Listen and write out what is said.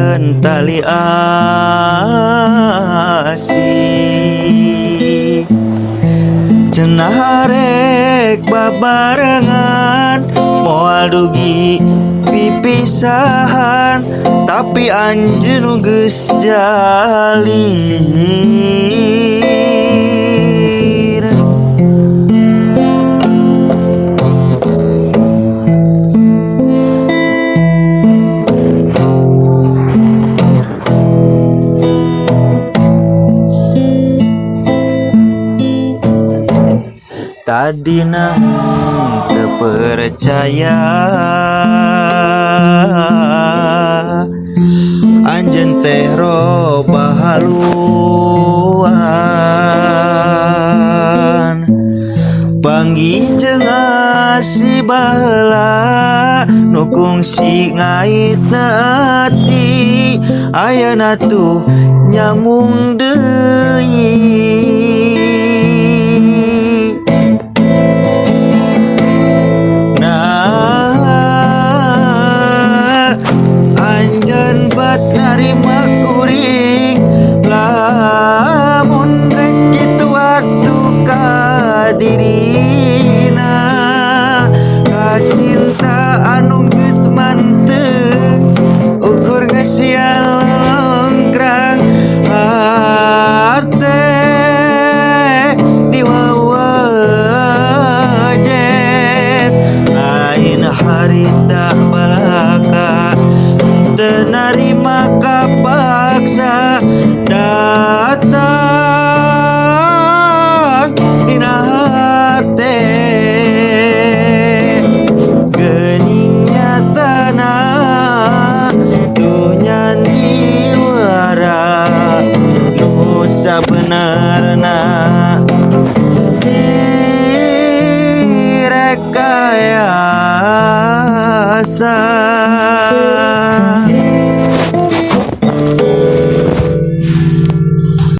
nyambungkeun tali asih. Cenah rek babarengan moal dugi pipisahan, tapi anjeun geus jalir. Tadina teu percaya anjeun teh robah haluan, panggih jeung asih baheula nu kungsi ngaitna ati, ayeuna tuh nyambung deui. Narima kuring lamun rek kitu atuh ka dirina, ka cinta anu geus mantep ukur ngesial longkrang hate diwawajet lain harita balaka teu narima kapaksa datang dina hate, geuning nyatana tu nyanyi wara nu sabenerna direkayasa.